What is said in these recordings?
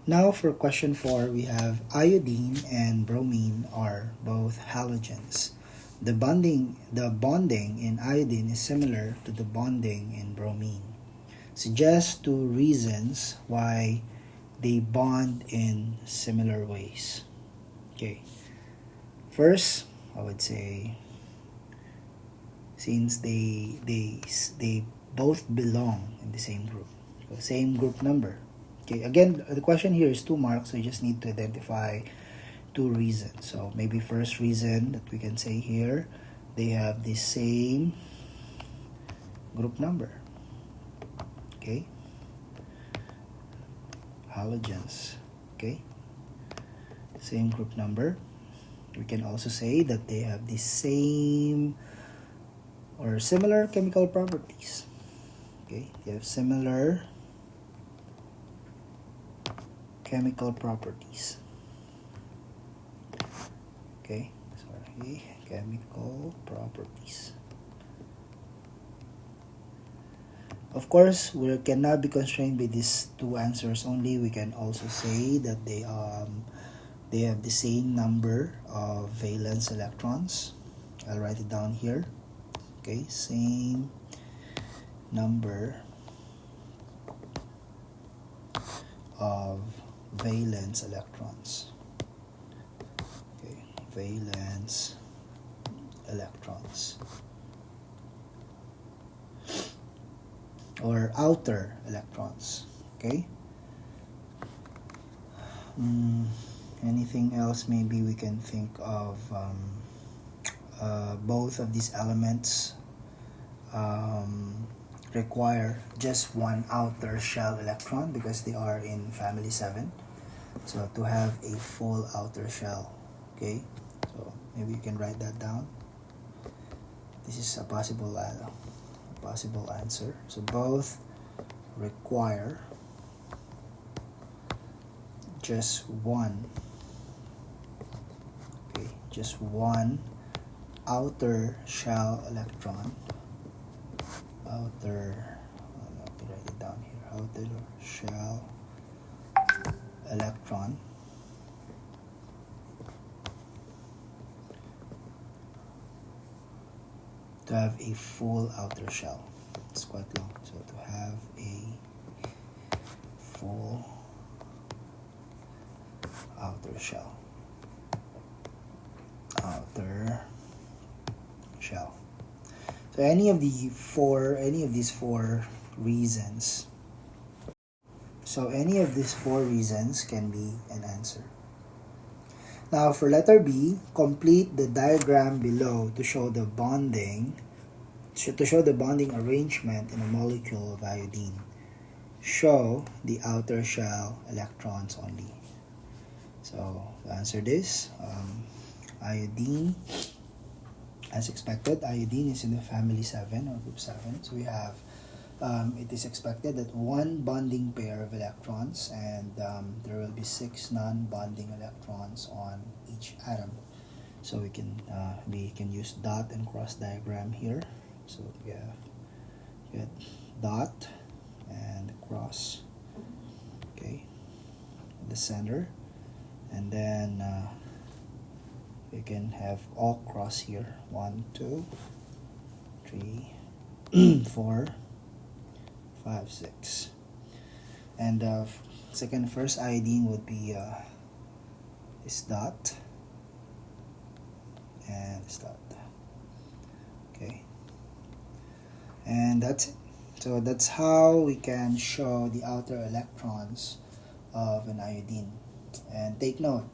Now for question 4, we have iodine and bromine are both halogens. The bonding in iodine is similar to the bonding in bromine. Suggest 2 reasons why they bond in similar ways. Okay. First, I would say since they both belong in the same group, so same group number. Okay, again, the question here is 2 marks, so you just need to identify 2 reasons. So maybe first reason that we can say here, they have the same group number. Okay, halogens. Okay, same group number. We can also say that they have the same or similar chemical properties. Okay, they have similar chemical properties. Okay, sorry, chemical properties. Of course, we cannot be constrained by these 2 answers only. We can also say that they have the same number of valence electrons. I'll write it down here. Okay, same number of valence electrons. Okay, valence electrons or outer electrons. Okay. Anything else? Maybe we can think of both of these elements require just one outer shell electron because they are in family 7. So to have a full outer shell. Okay, so maybe you can write that down. This is a possible answer. So both require just one. Okay, just one outer shell electron. Let me write it down here. Outer shell electron to have a full outer shell. It's quite long. So to have a full outer shell. So any of these 4 reasons. So any of these 4 reasons can be an answer. Now for letter B, complete the diagram below to show the bonding arrangement in a molecule of iodine. Show the outer shell electrons only. So to answer this, iodine, as expected, iodine is in the family 7 or group 7. So we have, it is expected that 1 bonding pair of electrons and there will be 6 non-bonding electrons on each atom. So we can use dot and cross diagram here. So we have dot and cross, okay, the center, and then we can have all cross here. 1, 2, 3, 4, 5, 6. And first iodine would be this dot and this dot. Okay. And that's it. So that's how we can show the outer electrons of an iodine. And take note,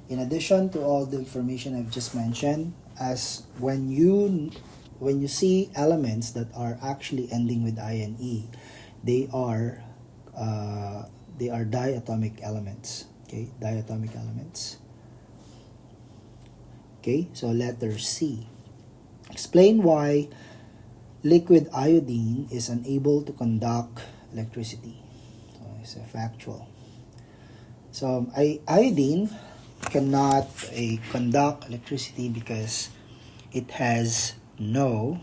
in addition to all the information I've just mentioned, as when you see elements that are actually ending with INE, they are diatomic elements. Okay, diatomic elements. Okay, so letter C. Explain why liquid iodine is unable to conduct electricity. So it's a factual. So iodine cannot conduct electricity because it has no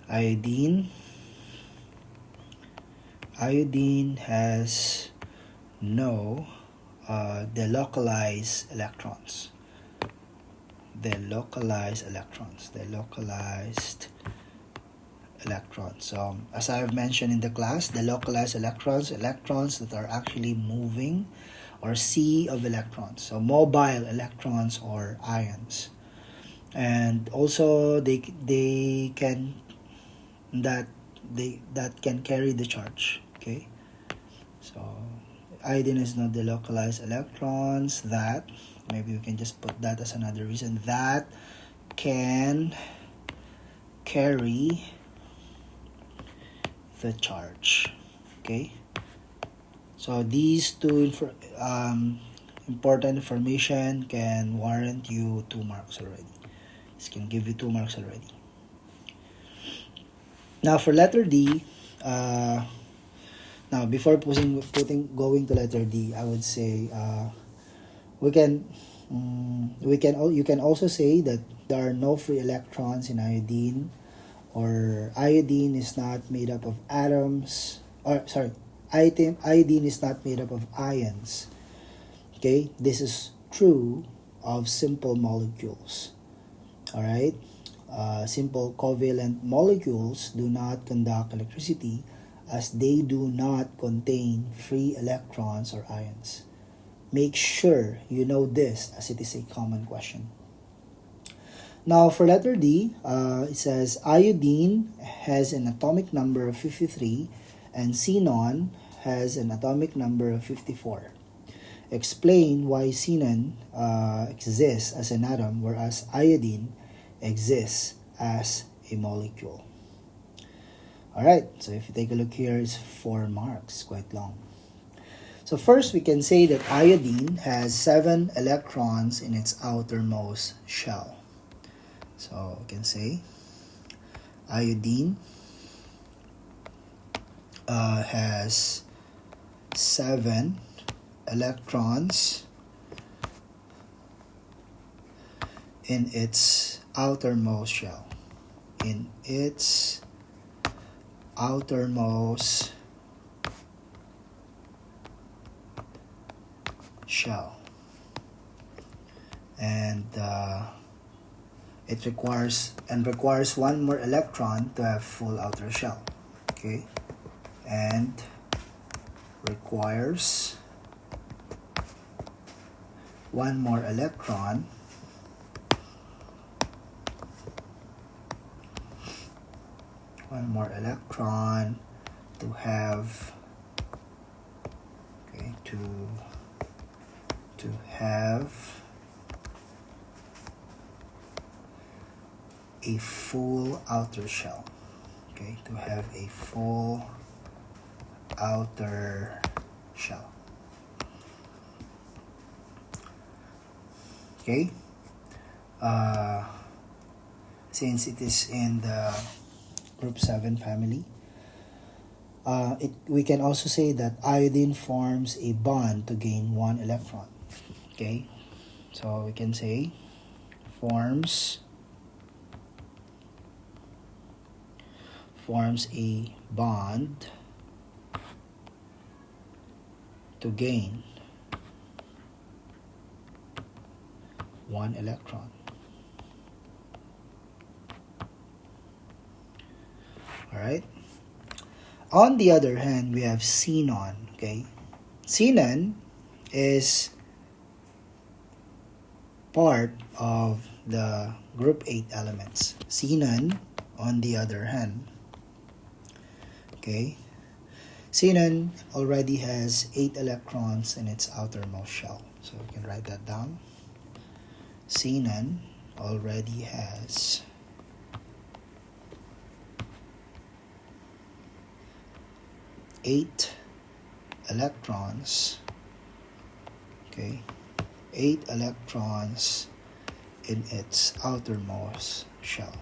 iodine Iodine has no delocalized electrons. Delocalized electrons. So as I have mentioned in the class, the localized electrons that are actually moving, or sea of electrons, so mobile electrons or ions. And also they can that can carry the charge. Okay, so iodine is not the localized electrons that, maybe we can just put that as another reason, that can carry the charge. Okay, so these two important information can warrant you 2 marks already. This can give you 2 marks already. Now for letter D, now before going to letter D, I would say you can also say that there are no free electrons in iodine, or iodine is not made up of atoms, or sorry, iodine is not made up of ions. Okay, this is true of simple molecules. All right, simple covalent molecules do not conduct electricity, as they do not contain free electrons or ions. Make sure you know this, as it is a common question. Now for letter D, it says iodine has an atomic number of 53 and xenon has an atomic number of 54. Explain why xenon exists as an atom, whereas iodine exists as a molecule. Alright, so if you take a look here, it's 4 marks, quite long. So first we can say that iodine has 7 electrons in its outermost shell. So we can say iodine has 7 electrons in its outermost shell. In its outermost shell. And it requires 1 more electron to have full outer shell. Okay, and requires 1 more electron to have to have a full outer shell. Okay, to have a full outer shell. Okay, since it is in the group 7 family, we can also say that iodine forms a bond to gain 1 electron. Okay, so we can say forms a bond to gain 1 electron. Alright. On the other hand, we have xenon. Okay, xenon is part of the group 8 elements. Xenon, on the other hand, okay, xenon already has 8 electrons in its outermost shell. So we can write that down. Xenon already has 8 electrons. Okay, 8 electrons in its outermost shell.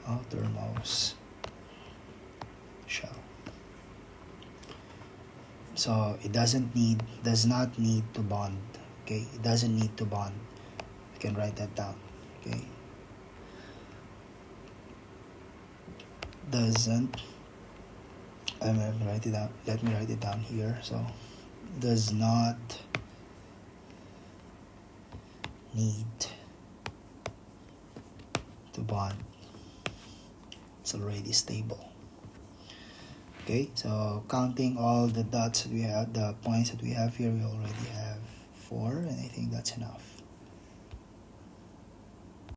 Outermost shell. So it does not need to bond. Okay, it doesn't need to bond. You can write that down. Okay. doesn't, let me write it down here. So does not need to bond. It's already stable. Okay, so counting all the dots that we have, the points that we have here, we already have 4, and I think that's enough.